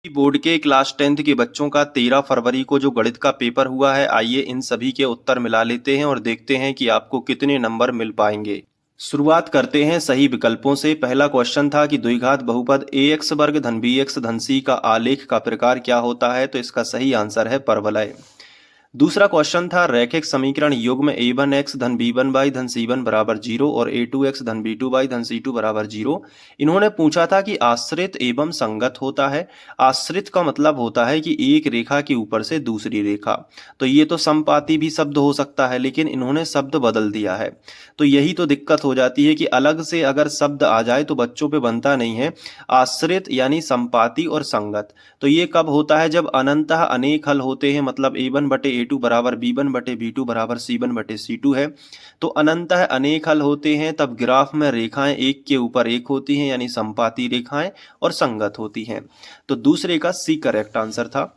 Board के class 10th के बच्चों का 13 फरवरी को जो गणित का पेपर हुआ है, आइए इन सभी के उत्तर मिला लेते हैं और देखते हैं कि आपको कितने नंबर मिल पाएंगे। शुरुआत करते हैं सही विकल्पों से। पहला क्वेश्चन था कि द्विघात बहुपद ax वर्ग धन bx धन c का आलेख का प्रकार क्या होता है, तो इसका सही आंसर है परवलय। दूसरा क्वेश्चन था रैखिक समीकरण युग्म a1x धन b1y धन c1 बराबर 0 और a2x धन b2y धन c2 बराबर 0। इन्होंने पूछा था कि आश्रित एवं संगत होता है। आश्रित का मतलब होता है कि एक रेखा के ऊपर से दूसरी रेखा, तो ये तो समपाती भी शब्द हो सकता है, लेकिन इन्होंने शब्द बदल दिया है। तो यही तो दिक्कत हो जाती है कि अलग से अगर शब्द आ जाए तो बच्चों पे बनता नहीं है। आश्रित यानी समपाती और संगत, तो ये कब होता है? जब अनंतः अनेक हल होते हैं, मतलब a1 बटे a2 बराबर b1 बटे b2 बराबर c1 बटे c2 है। तो अनंतः अनेक हल होते हैं तब ग्राफ में रेखाएं एक के ऊपर एक होती हैं, यानी समपाती रेखाएं, और संगत होती हैं। तो दूसरे का सी करेक्ट आंसर था।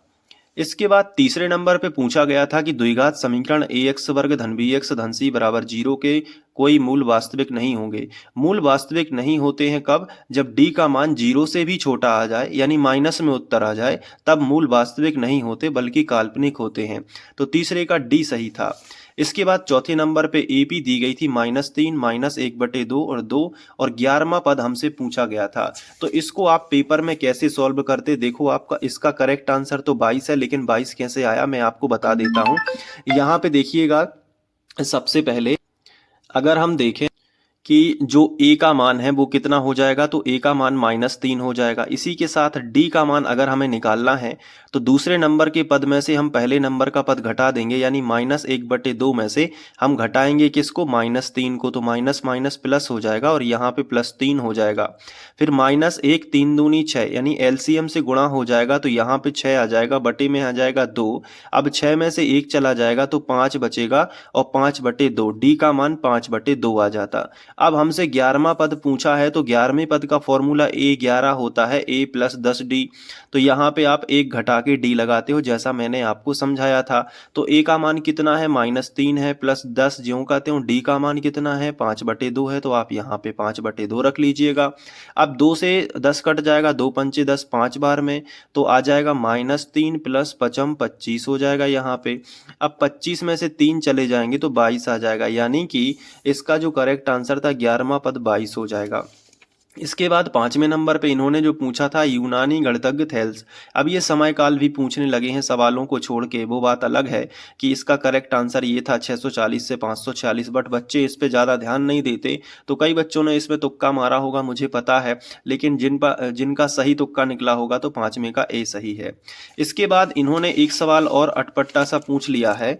इसके बाद तीसरे नंबर पे पूछा गया था कि द्विघात समीकरण ax वर्ग धन bx धन c बराबर 0 के कोई मूल वास्तविक नहीं होंगे। मूल वास्तविक नहीं होते हैं कब? जब d का मान 0 से भी छोटा आ जाए, यानी माइनस में उत्तर आ जाए, तब मूल वास्तविक नहीं होते बल्कि काल्पनिक होते हैं। तो तीसरे का डी सही था। इसके बाद चौथे नंबर पे एपी दी गई थी -3 -1/2 और 2, और 11वां पद हमसे पूछा गया था। तो इसको आप पेपर में कैसे सॉल्व करते, देखो आपका इसका करेक्ट आंसर तो 22 है, लेकिन 22 कैसे आया मैं आपको बता देता हूँ। यहाँ पे देखिएगा, सबसे पहले अगर हम देखें कि जो a का मान है वो कितना हो जाएगा, तो a का मान -3 हो जाएगा। इसी के साथ d का मान अगर हमें निकालना है तो दूसरे नंबर के पद में से हम पहले नंबर का पद घटा देंगे, यानी -1/2 में से हम घटाएंगे किसको? -3 को। तो माइनस माइनस प्लस हो जाएगा और यहाँ पे +3 हो जाएगा। फिर -1 3 दूनी 6, यानी एलसीएम से गुणा हो जाएगा, तो यहाँ पे 6 आ जाएगा, बटे में आ जाएगा 2। अब 6 में से 1 चला जाएगा तो 5 बचेगा, और 5/2, d का मान 5/2 आ जाता। अब हमसे 11वां पद पूछा है, तो 11वें पद का फॉर्मूला a11 होता है, a + 10d। तो यहाँ पे आप 1 घटा के d लगाते हो, जैसा मैंने आपको समझाया था। तो a का मान कितना है? -3 है, प्लस 10 ज्यों का त्यों। d का मान कितना है? 5/2 है, तो आप यहाँ पे 5/2 रख लीजिएगा। अब 2 से 10 कट जाएगा, 2 पंचे 10 5 बार में, तो आ जाएगा -3 + 5 25 हो जाएगा यहाँ पे। अब 25 में से 3 चले जाएंगे तो 22 आ जाएगा, यानी कि इसका जो करेक्ट आंसर था 11वां पद 22 हो जाएगा। इसके बाद 5वें नंबर पे इन्होंने जो पूछा था यूनानी गणितज्ञ थेल्स। अब ये समय काल भी पूछने लगे हैं सवालों को छोड़ के, वो बात अलग है कि इसका करेक्ट आंसर ये था 640 से 546, बट बच्चे इस पे ज़्यादा ध्यान नहीं देते। तो कई बच्चों ने इसमें तुक्का मारा होगा, मुझे पता है, लेकिन जिनका सही तुक्का निकला होगा तो 5वें का ए सही है। इसके बाद इन्होंने एक सवाल और अटपटा सा पूछ लिया है।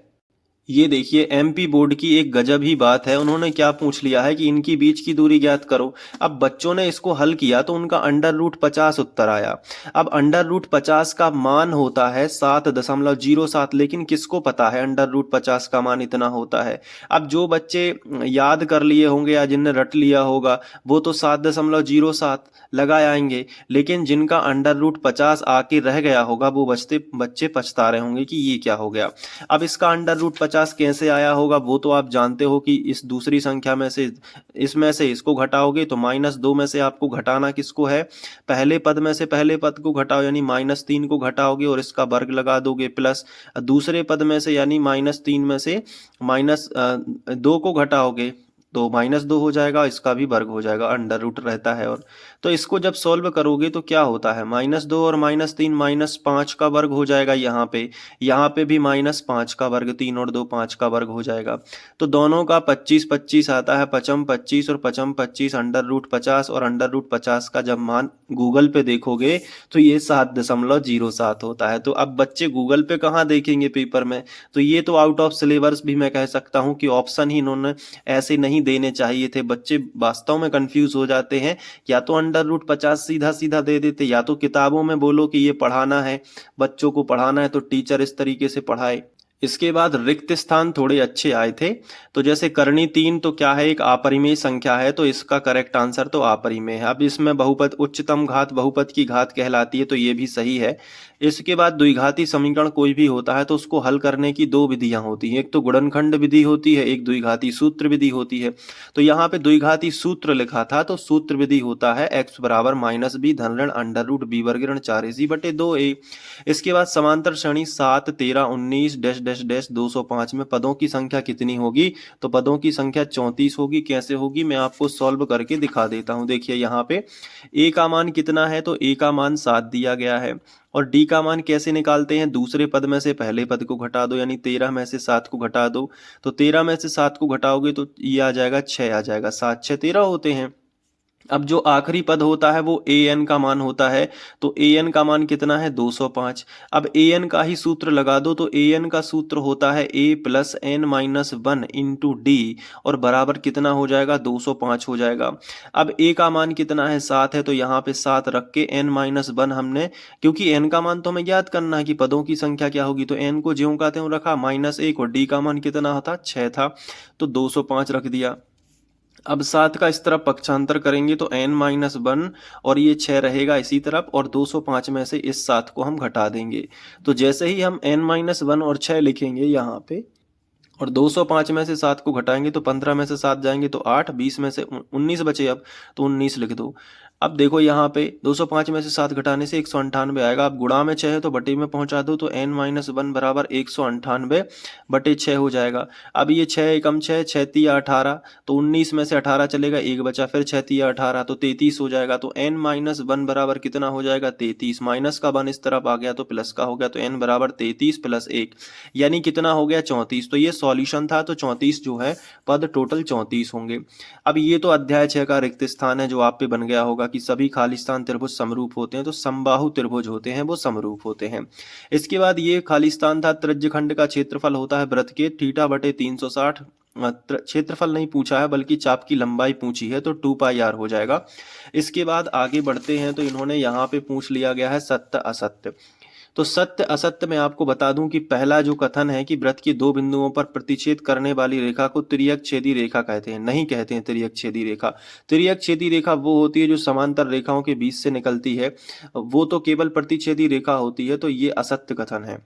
ये देखिए, एमपी बोर्ड की एक गजब ही बात है। उन्होंने क्या पूछ लिया है कि इनकी बीच की दूरी ज्ञात करो। अब बच्चों ने इसको हल किया तो उनका √50 उत्तर आया। अब √50 का मान होता है 7.07, लेकिन किसको पता है √50 का मान इतना होता है? अब जो बच्चे याद कर लिए होंगे या जिनने रट लिया होगा वो तो 7.07 लगा आएंगे, लेकिन जिनका √50 आके रह गया होगा वो बच्चे पछता रहे होंगे कि ये क्या हो गया। अब इसका √50 कैसे आया होगा वो तो आप जानते हो कि इस दूसरी संख्या में से इसमें से इसको घटाओगे तो -2 में से आपको घटाना किसको है? पहले पद में से पहले पद को घटाओ, यानी -3 को घटाओगे और इसका वर्ग लगा दोगे, प्लस दूसरे पद में से यानी -3 में से -2 को घटाओगे तो -2 हो जाएगा, इसका भी वर्ग हो जाएगा, अंडर रूट रहता है। और तो इसको जब सॉल्व करोगे तो क्या होता है? -2 और -3 -5 का वर्ग हो जाएगा। यहाँ पे भी -5 का वर्ग, 3 और 2 5 का वर्ग हो जाएगा। तो दोनों का 25 25 आता है, 55 25 और 55 25 √50, और √50 का जब मान गूगल पे देखोगे तो ये 7.07 होता है। तो अब बच्चे गूगल पे कहाँ देखेंगे पेपर में? तो ये तो आउट ऑफ सिलेबस भी मैं कह सकता हूँ कि ऑप्शन ही इन्होंने ऐसे नहीं देने चाहिए थे। बच्चे वास्तव में कंफ्यूज हो जाते हैं। या तो √50 सीधा सीधा दे देते, या तो किताबों में बोलो कि ये पढ़ाना है, बच्चों को पढ़ाना है तो टीचर इस तरीके से पढ़ाए। इसके बाद रिक्त स्थान थोड़े अच्छे आए थे। तो जैसे करनी 3 तो क्या है, एक अपरिमेय संख्या है, तो इसका करेक्ट आंसर तो अपरिमेय है। अब इसमें बहुपद उच्चतम घात बहुपद की घात कहलाती है, तो ये भी सही है। इसके बाद द्विघाती समीकरण कोई भी होता है तो उसको हल करने की दो विधियां होती हैं, एक तो गुणनखंड विधि होती है, एक द्विघाती सूत्र विधि होती है। तो यहाँ पे द्विघाती सूत्र लिखा था, तो सूत्र विधि होता है x बराबर माइनस बी धन ऋण अंडर रूट बी वर्ग ऋण 4ac/2a। इसके बाद समांतर श्रेणी 7, 13, 19 डैश डैश डैश 205 में पदों की संख्या कितनी होगी, तो पदों की संख्या 34 होगी। कैसे होगी मैं आपको सॉल्व करके दिखा देता हूं। देखिए यहाँ पे a का मान कितना है, तो a का मान 7 दिया गया है। और d का मान कैसे निकालते हैं, दूसरे पद में से पहले पद को घटा दो, यानी 13 में से 7 को घटा दो। तो 13 में से 7 को घटाओगे तो ये आ जाएगा 6 आ जाएगा, 7 6 13 होते हैं। अब जो आखिरी पद होता है वो ए एन का मान होता है, तो ए एन का मान कितना है 205। अब ए एन का ही सूत्र लगा दो, तो ए एन का सूत्र होता है a plus n minus 1 into d, और बराबर कितना हो जाएगा 205 हो जाएगा। अब ए का मान कितना है 7 है, तो यहाँ पे 7 रख के एन माइनस 1 हमने, क्योंकि एन का मान तो हमें याद करना है कि पदों की संख्या क्या होगी, तो एन को ज्यों का त्यों रखा -1, और डी का मान कितना था 6 था, तो 205 रख दिया। अब 7 का इस तरफ पक्षांतर करेंगे तो n माइनस 1 और ये 6 रहेगा इसी तरफ, और 205 में से इस 7 को हम घटा देंगे। तो जैसे ही हम n माइनस 1 और 6 लिखेंगे यहाँ पे, और 205 में से 7 को घटाएंगे तो 15 में से 7 जाएंगे तो 8, 20 में से 19 बचे, अब तो 19 लिख दो। अब देखो यहाँ पे 205 में से 7 घटाने से 198 आएगा। अब गुणा में 6 है तो बटे में पहुंचा दो, तो n माइनस 1 बराबर 198 बटे 6 हो जाएगा। अब ये 6 एकम 6, 6 तिया 18, तो 19 में से 18 चलेगा, एक बचा, फिर 6 तिया 18 तो 33 हो जाएगा। तो n माइनस 1 बराबर कितना हो जाएगा 33, माइनस का 1 इस तरफ आ गया तो प्लस का हो गया, तो n बराबर 33 प्लस 1 यानी कितना हो गया 34। तो ये सॉल्यूशन था, तो 34 जो है पद टोटल 34 होंगे। अब ये तो अध्याय 6 का रिक्त स्थान है जो आप पे बन गया होगा कि सभी खाली स्थान त्रिभुज समरूप होते हैं, तो समबाहु त्रिभुज होते हैं वो समरूप होते हैं। इसके बाद ये खाली स्थान था, त्रिज्यखंड का क्षेत्रफल होता है वृत्त के थीटा बटे 360। क्षेत्रफल नहीं पूछा है बल्कि चाप की लंबाई पूछी है, तो 2πr हो जाएगा। इसके बाद आगे बढ़ते हैं, तो इन्होंने यहाँ पे पूछ लिया गया है सत्य असत्य। तो सत्य असत्य में आपको बता दूं कि पहला जो कथन है कि वृत्त के दो बिंदुओं पर प्रतिच्छेद करने वाली रेखा को तिर्यक छेदी रेखा कहते हैं, नहीं कहते हैं तिर्यक छेदी रेखा। तिर्यक छेदी रेखा वो होती है जो समांतर रेखाओं के बीच से निकलती है, वो तो केवल प्रतिच्छेदी रेखा होती है, तो ये असत्य कथन है।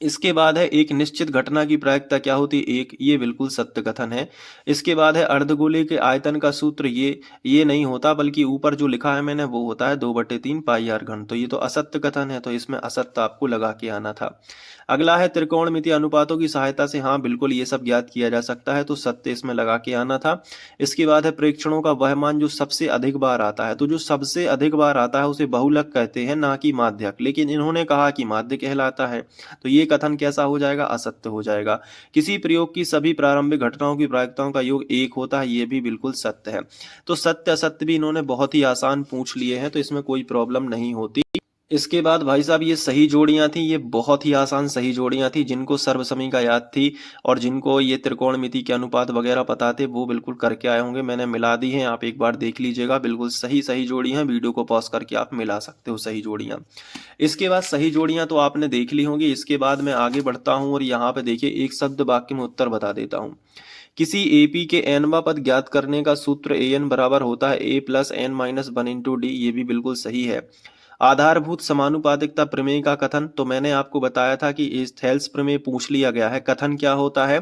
इसके बाद है एक निश्चित घटना की प्रायिकता क्या होती है, एक, ये बिल्कुल सत्य कथन है। इसके बाद है अर्धगोले के आयतन का सूत्र, ये नहीं होता, बल्कि ऊपर जो लिखा है मैंने वो होता है 2/3 πr घन, तो ये तो असत्य कथन है, तो इसमें असत्य आपको लगा के आना था। अगला है त्रिकोणमितीय अनुपातों की सहायता से, हाँ बिल्कुल ये सब ज्ञात किया जा सकता है, तो सत्य इसमें लगा के आना था। इसके बाद है प्रेक्षणों का वह मान जो सबसे अधिक बार आता है, तो जो सबसे अधिक बार आता है उसे बहुलक कहते हैं, ना कि माध्यक, लेकिन इन्होंने कहा कि माध्य कहलाता है, तो ये कथन कैसा हो जाएगा, असत्य हो जाएगा। किसी प्रयोग की सभी प्रारंभिक घटनाओं की प्रायिकताओं का योग 1 होता है, ये भी बिल्कुल सत्य है। तो सत्य असत्य भी इन्होंने बहुत ही आसान पूछ लिए हैं, तो इसमें कोई प्रॉब्लम नहीं होती। इसके बाद भाई साहब ये सही जोड़ियां थी, ये बहुत ही आसान सही जोड़ियां थी, जिनको सर्वसमीका याद थी और जिनको ये त्रिकोणमिति के अनुपात वगैरह पता थे वो बिल्कुल करके आए होंगे। मैंने मिला दी हैं, आप एक बार देख लीजिएगा, बिल्कुल सही सही जोड़ी हैं, वीडियो को पॉज करके आप मिला सकते हो सही जोड़ियां। इसके बाद सही जोड़ियां तो आपने देख ली होंगी। इसके बाद मैं आगे बढ़ता हूँ और यहाँ पे देखिए एक शब्द वाक्य में उत्तर बता देता हूँ। किसी एपी के एनवा पद ज्ञात करने का सूत्र एन बराबर होता है a plus n minus 1 into d, ये भी बिल्कुल सही है। आधारभूत समानुपातिकता प्रमेय का कथन, तो मैंने आपको बताया था कि इस थेल्स प्रमेय पूछ लिया गया है। कथन क्या होता है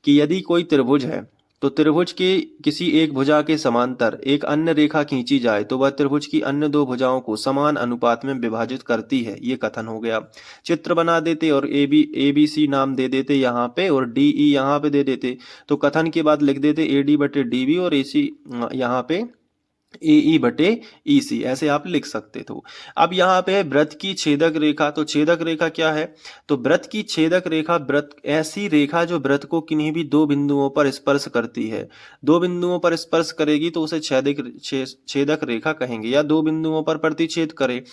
कि यदि कोई त्रिभुज है तो त्रिभुज के किसी एक भुजा के समांतर एक अन्य रेखा खींची जाए तो वह त्रिभुज की अन्य दो भुजाओं को समान अनुपात में विभाजित करती है, ये कथन हो गया। चित्र बना देते और ए बी सी नाम दे देते यहाँ पे, और डी ई यहाँ पे दे देते, तो कथन के बाद लिख देते ए डी बटे डी बी और ए सी यहाँ पे ए ई बटे ई सी, ऐसे आप लिख सकते थे। अब यहाँ पे है वृत्त की छेदक रेखा, तो छेदक रेखा क्या है, तो वृत्त की छेदक रेखा वृत्त ऐसी रेखा जो वृत्त को किन्हीं भी दो बिंदुओं पर स्पर्श करती है। दो बिंदुओं पर स्पर्श करेगी तो उसे छेदक रेखा कहेंगे, या दो बिंदुओं पर प्रतिच्छेद करे,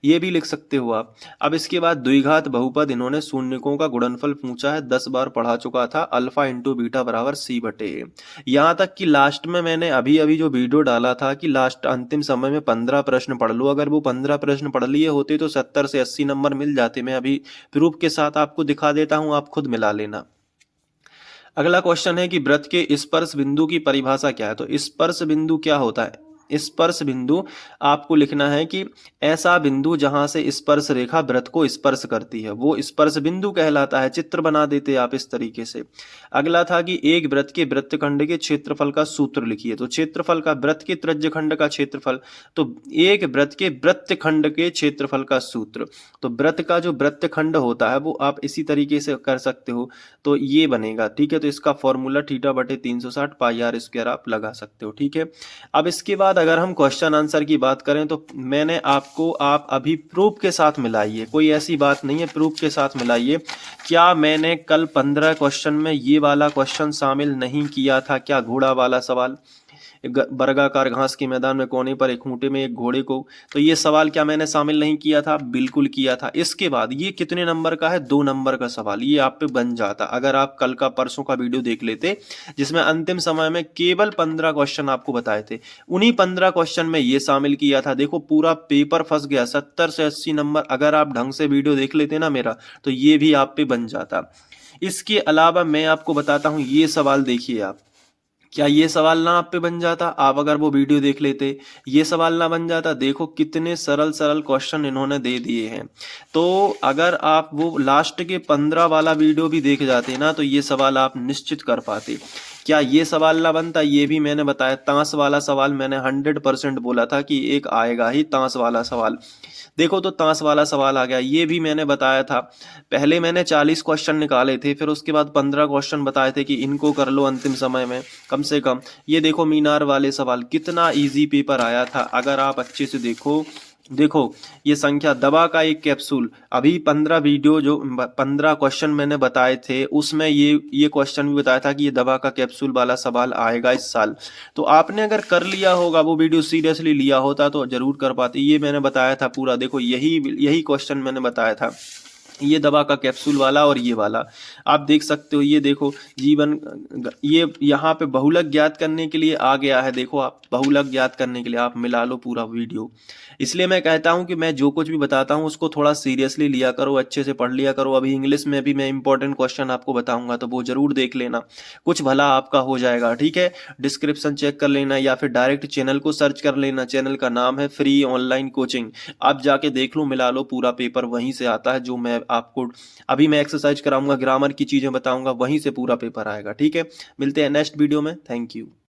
ये भी लिख सकते हो आप। अब इसके बाद द्विघात बहुपद, इन्होंने शून्यकों का गुणनफल पूछा है, 10 बार पढ़ा चुका था, अल्फा इंटू बीटा बराबर सी बटे ए। यहाँ तक कि लास्ट में मैंने अभी अभी जो वीडियो डाला था कि कि लास्ट अंतिम समय में 15 प्रश्न पढ़ लो। अगर वो 15 प्रश्न पढ़ लिए होते तो 70 से 80 नंबर मिल जाते। मैं अभी प्रूफ के साथ आपको दिखा देता हूं, आप खुद मिला लेना। अगला क्वेश्चन है कि वृत्त के स्पर्श बिंदु की परिभाषा क्या है। तो स्पर्श बिंदु क्या होता है? स्पर्श बिंदु आपको लिखना है कि ऐसा बिंदु जहां से स्पर्श रेखा वृत्त को स्पर्श करती है, वो स्पर्श बिंदु कहलाता है। चित्र बना देते आप इस तरीके से। अगला था कि एक वृत्त के वृत्तखंड के क्षेत्रफल का सूत्र लिखिए। तो क्षेत्रफल का, वृत्त के त्रिज्यखंड का क्षेत्रफल, तो एक वृत्त के वृत्तखंड के क्षेत्रफल का सूत्र। तो वृत्त का जो वृत्तखंड होता है वो आप इसी तरीके से कर सकते हो, तो ये बनेगा। ठीक है, तो इसका फॉर्मूला थीटा बटे 360 पाई आर स्क्वायर आप लगा सकते हो। ठीक है, अब इसके बाद अगर हम क्वेश्चन आंसर की बात करें तो मैंने आपको, आप अभी प्रूफ के साथ मिलाइए, कोई ऐसी बात नहीं है, प्रूफ के साथ मिलाइए। क्या मैंने कल 15 क्वेश्चन में ये वाला क्वेश्चन शामिल नहीं किया था? क्या घोड़ा वाला सवाल, वर्गाकार घास के मैदान में कोने पर एक खूंटे में एक घोड़े को, तो ये सवाल क्या मैंने शामिल नहीं किया था? बिल्कुल किया था। इसके बाद ये कितने नंबर का है? 2 नंबर का सवाल, ये आप पे बन जाता अगर आप कल का, परसों का वीडियो देख लेते, जिसमें अंतिम समय में केवल 15 क्वेश्चन आपको बताए थे। उन्हीं 15 क्वेश्चन में ये शामिल किया था। देखो पूरा पेपर फंस गया, 70 से 80 नंबर। अगर आप ढंग से वीडियो देख लेते ना मेरा, तो ये भी आप पे बन जाता। इसके अलावा मैं आपको बताता हूं, ये सवाल देखिए आप, क्या ये सवाल ना आप पे बन जाता? आप अगर वो वीडियो देख लेते, ये सवाल ना बन जाता? देखो कितने सरल सरल क्वेश्चन इन्होंने दे दिए हैं। तो अगर आप वो लास्ट के 15 वाला वीडियो भी देख जाते ना, तो ये सवाल आप निश्चित कर पाते। क्या ये सवाल ना बनता? ये भी मैंने बताया। ताश वाला सवाल मैंने 100% बोला था कि एक आएगा ही ताश वाला सवाल। देखो तो ताश वाला सवाल आ गया, ये भी मैंने बताया था। पहले मैंने 40 क्वेश्चन निकाले थे, फिर उसके बाद 15 क्वेश्चन बताए थे कि इनको कर लो अंतिम समय में कम से कम। ये देखो मीनार वाले सवाल, कितना इजी पेपर आया था अगर आप अच्छे से देखो। देखो ये संख्या, दवा का एक कैप्सूल, अभी 15 वीडियो जो 15 क्वेश्चन मैंने बताए थे उसमें ये क्वेश्चन भी बताया था कि ये दवा का कैप्सूल वाला सवाल आएगा इस साल। तो आपने अगर कर लिया होगा, वो वीडियो सीरियसली लिया होता तो जरूर कर पाते। ये मैंने बताया था पूरा, देखो यही क्वेश्चन मैंने बताया था, ये दवा का कैप्सूल वाला और ये वाला आप देख सकते हो। ये देखो जीवन, ये यहाँ पे बहुलक ज्ञात करने के लिए आ गया है। देखो आप, बहुलक ज्ञात करने के लिए आप मिला लो पूरा वीडियो। इसलिए मैं कहता हूँ कि मैं जो कुछ भी बताता हूँ उसको थोड़ा सीरियसली लिया करो, अच्छे से पढ़ लिया करो। अभी इंग्लिश में भी मैं इंपॉर्टेंट क्वेश्चन आपको बताऊंगा, तो वो जरूर देख लेना, कुछ भला आपका हो जाएगा। ठीक है, डिस्क्रिप्शन चेक कर लेना या फिर डायरेक्ट चैनल को सर्च कर लेना। चैनल का नाम है फ्री ऑनलाइन कोचिंग, आप जाके देख लो, मिला लो, पूरा पेपर वहीं से आता है। जो मैं आपको अभी मैं एक्सरसाइज कराऊंगा, ग्रामर की चीजें बताऊंगा, वहीं से पूरा पेपर आएगा। ठीक है, मिलते हैं नेक्स्ट वीडियो में। Thank you.